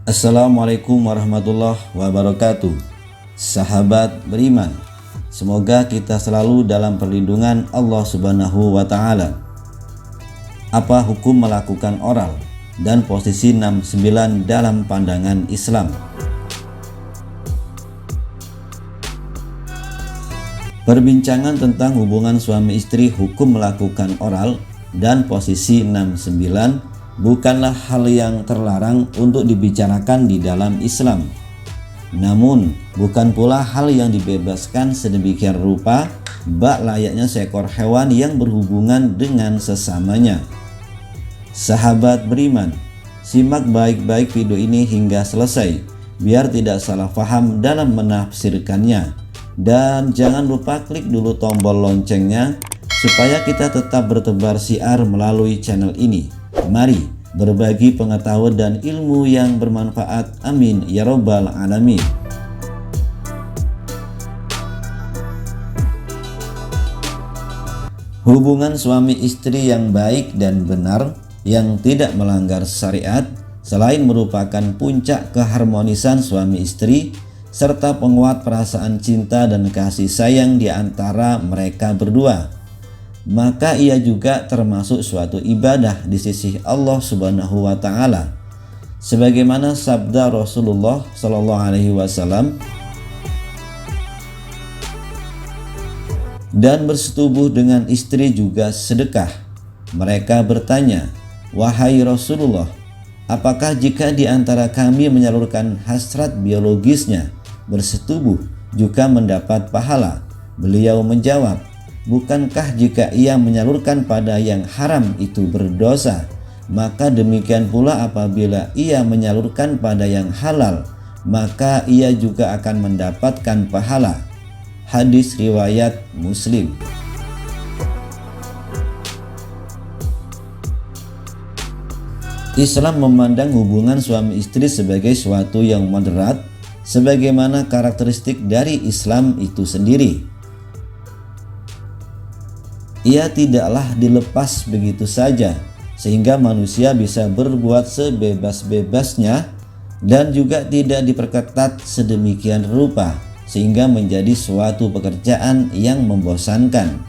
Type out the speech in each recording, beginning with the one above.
Assalamualaikum warahmatullahi wabarakatuh. Sahabat beriman, semoga kita selalu dalam perlindungan Allah Subhanahu wa Ta'ala. Apa hukum melakukan oral dan posisi 69 dalam pandangan Islam? Perbincangan tentang hubungan suami istri, hukum melakukan oral dan posisi 69 bukanlah hal yang terlarang untuk dibicarakan di dalam Islam. Namun, bukan pula hal yang dibebaskan sedemikian rupa bak layaknya seekor hewan yang berhubungan dengan sesamanya. Sahabat beriman, simak baik-baik video ini hingga selesai biar tidak salah paham dalam menafsirkannya. Dan jangan lupa klik dulu tombol loncengnya supaya kita tetap bertebar siar melalui channel ini. Mari berbagi pengetahuan dan ilmu yang bermanfaat. Amin ya robbal alamin. Hubungan suami istri yang baik dan benar yang tidak melanggar syariat selain merupakan puncak keharmonisan suami istri serta penguat perasaan cinta dan kasih sayang di antara mereka berdua, maka ia juga termasuk suatu ibadah di sisi Allah Subhanahu wa Ta'ala. Sebagaimana sabda Rasulullah Shallallahu Alaihi Wasallam, dan bersetubuh dengan istri juga sedekah. Mereka bertanya, wahai Rasulullah, apakah jika di antara kami menyalurkan hasrat biologisnya bersetubuh juga mendapat pahala? Beliau menjawab, bukankah jika ia menyalurkan pada yang haram itu berdosa? Maka demikian pula apabila ia menyalurkan pada yang halal, maka ia juga akan mendapatkan pahala. Hadis riwayat Muslim. Islam memandang hubungan suami istri sebagai suatu yang moderat, sebagaimana karakteristik dari Islam itu sendiri. Ia tidaklah dilepas begitu saja, sehingga manusia bisa berbuat sebebas-bebasnya, dan juga tidak diperketat sedemikian rupa sehingga menjadi suatu pekerjaan yang membosankan.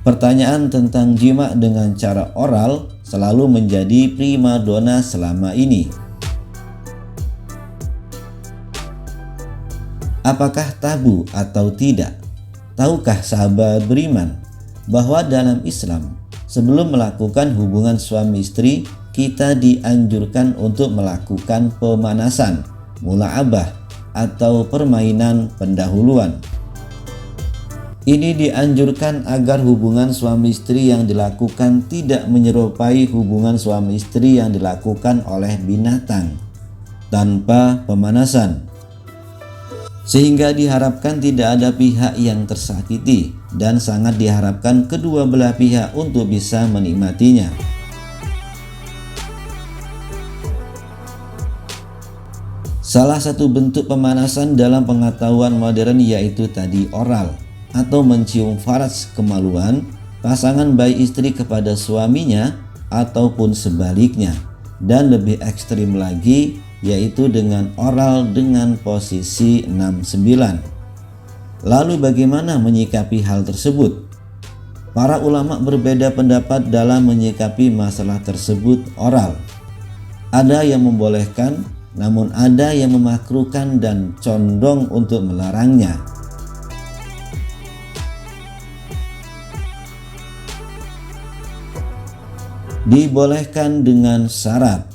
Pertanyaan tentang jima dengan cara oral selalu menjadi primadona selama ini. Apakah tabu atau tidak? Tahukah sahabat beriman bahwa dalam Islam sebelum melakukan hubungan suami istri kita dianjurkan untuk melakukan pemanasan, mula'abah atau permainan pendahuluan. Ini dianjurkan agar hubungan suami istri yang dilakukan tidak menyerupai hubungan suami istri yang dilakukan oleh binatang tanpa pemanasan, sehingga diharapkan tidak ada pihak yang tersakiti dan sangat diharapkan kedua belah pihak untuk bisa menikmatinya. Salah satu bentuk pemanasan dalam pengetahuan modern yaitu tadi oral atau mencium faraj kemaluan pasangan baik istri kepada suaminya ataupun sebaliknya, dan lebih ekstrim lagi yaitu dengan oral dengan posisi 69. Lalu bagaimana menyikapi hal tersebut? Para ulama berbeda pendapat dalam menyikapi masalah tersebut oral. Ada yang membolehkan, namun ada yang memakruhkan dan condong untuk melarangnya. Dibolehkan dengan syarat.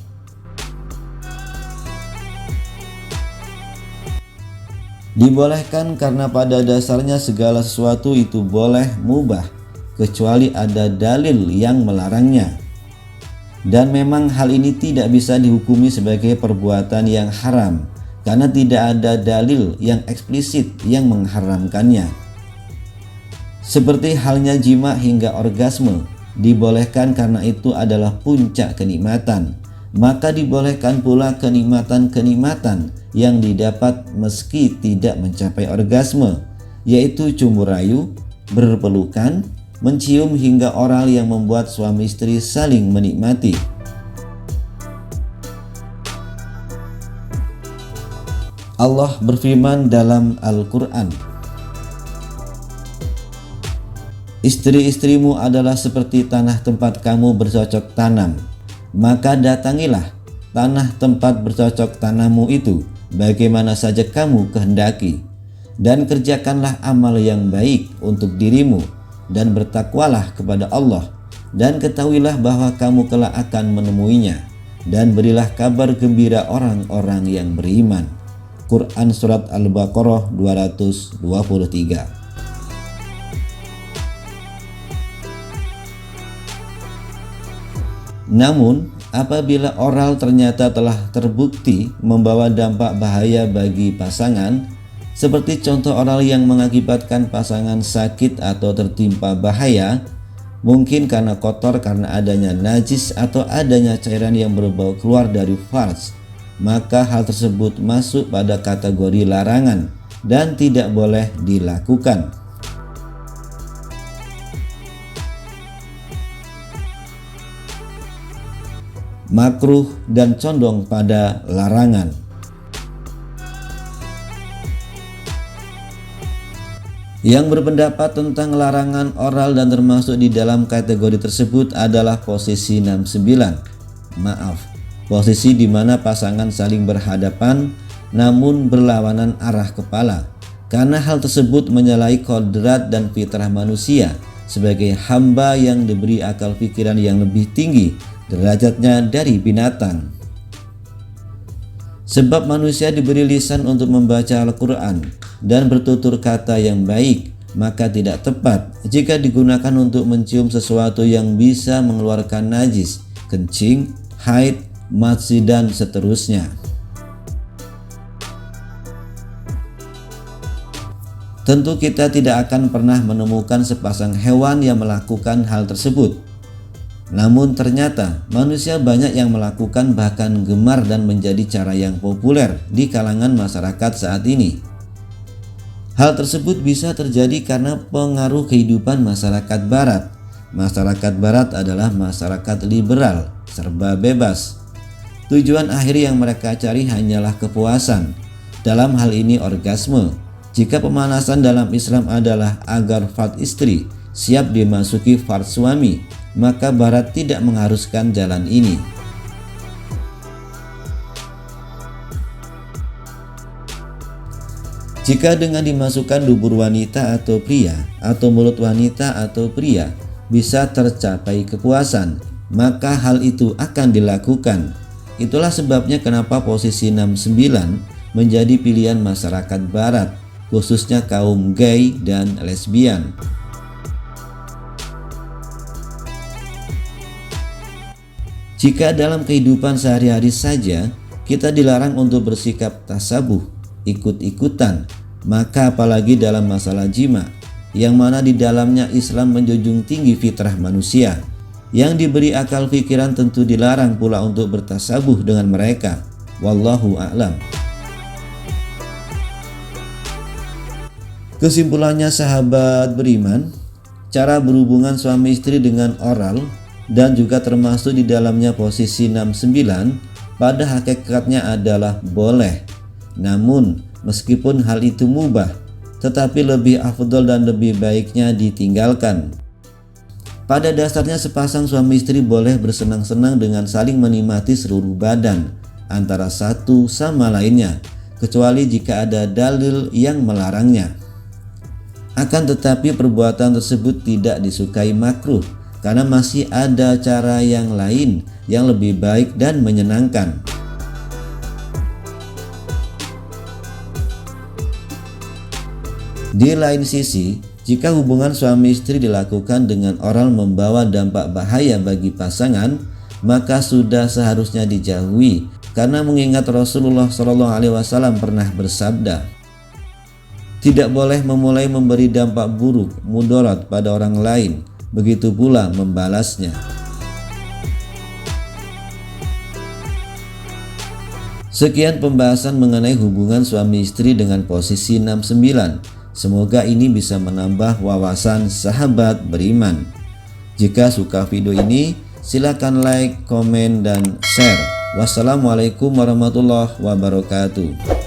Dibolehkan karena pada dasarnya segala sesuatu itu boleh mubah kecuali ada dalil yang melarangnya. Dan memang hal ini tidak bisa dihukumi sebagai perbuatan yang haram karena tidak ada dalil yang eksplisit yang mengharamkannya. Seperti halnya jima hingga orgasme dibolehkan karena itu adalah puncak kenikmatan, maka dibolehkan pula kenikmatan-kenikmatan yang didapat meski tidak mencapai orgasme, yaitu cumbu rayu, berpelukan, mencium hingga oral yang membuat suami istri saling menikmati. Allah berfirman dalam Al-Quran, "Istri-istrimu adalah seperti tanah tempat kamu bercocok tanam, maka datangilah tanah tempat bercocok tanammu itu bagaimana saja kamu kehendaki, dan kerjakanlah amal yang baik untuk dirimu, dan bertakwalah kepada Allah, dan ketahuilah bahwa kamu kelak akan menemuinya, dan berilah kabar gembira orang-orang yang beriman." Quran Surat Al-Baqarah 223. Namun, apabila oral ternyata telah terbukti membawa dampak bahaya bagi pasangan, seperti contoh oral yang mengakibatkan pasangan sakit atau tertimpa bahaya, mungkin karena kotor karena adanya najis atau adanya cairan yang berbau keluar dari farj, maka hal tersebut masuk pada kategori larangan dan tidak boleh dilakukan. Makruh dan condong pada larangan. Yang berpendapat tentang larangan oral dan termasuk di dalam kategori tersebut adalah posisi 69. Posisi di mana pasangan saling berhadapan namun berlawanan arah kepala, karena hal tersebut menyalahi kodrat dan fitrah manusia sebagai hamba yang diberi akal pikiran yang lebih tinggi derajatnya dari binatang. Sebab manusia diberi lisan untuk membaca Al-Quran dan bertutur kata yang baik, maka tidak tepat jika digunakan untuk mencium sesuatu yang bisa mengeluarkan najis, kencing, haid, madsi, dan seterusnya. Tentu kita tidak akan pernah menemukan sepasang hewan yang melakukan hal tersebut. Namun ternyata manusia banyak yang melakukan, bahkan gemar dan menjadi cara yang populer di kalangan masyarakat saat ini. Hal tersebut bisa terjadi karena pengaruh kehidupan masyarakat barat. Masyarakat barat adalah masyarakat liberal, serba bebas. Tujuan akhir yang mereka cari hanyalah kepuasan, dalam hal ini orgasme. Jika pemanasan dalam Islam adalah agar farj istri siap dimasuki farj suami, maka barat tidak mengharuskan jalan ini. Jika dengan dimasukkan dubur wanita atau pria atau mulut wanita atau pria bisa tercapai kepuasan, maka hal itu akan dilakukan. Itulah sebabnya kenapa posisi 69 menjadi pilihan masyarakat barat, khususnya kaum gay dan lesbian. Jika dalam kehidupan sehari-hari saja kita dilarang untuk bersikap tasabuh, ikut-ikutan, maka apalagi dalam masalah jima, yang mana di dalamnya Islam menjunjung tinggi fitrah manusia. Yang diberi akal pikiran tentu dilarang pula untuk bertasabuh dengan mereka. Wallahu a'lam. Kesimpulannya sahabat beriman, cara berhubungan suami istri dengan oral dan juga termasuk di dalamnya posisi 69 pada hakikatnya adalah boleh. Namun meskipun hal itu mubah, tetapi lebih afdol dan lebih baiknya ditinggalkan. Pada dasarnya sepasang suami istri boleh bersenang-senang dengan saling menikmati seluruh badan antara satu sama lainnya, kecuali jika ada dalil yang melarangnya. Akan tetapi perbuatan tersebut tidak disukai makruh, karena masih ada cara yang lain yang lebih baik dan menyenangkan. Di lain sisi, jika hubungan suami istri dilakukan dengan oral membawa dampak bahaya bagi pasangan, maka sudah seharusnya dijauhi, karena mengingat Rasulullah SAW pernah bersabda, tidak boleh memulai memberi dampak buruk, mudarat pada orang lain, begitu pula membalasnya. Sekian pembahasan mengenai hubungan suami istri dengan posisi 69. Semoga ini bisa menambah wawasan sahabat beriman. Jika suka video ini, silakan like, komen, dan share. Wassalamualaikum warahmatullahi wabarakatuh.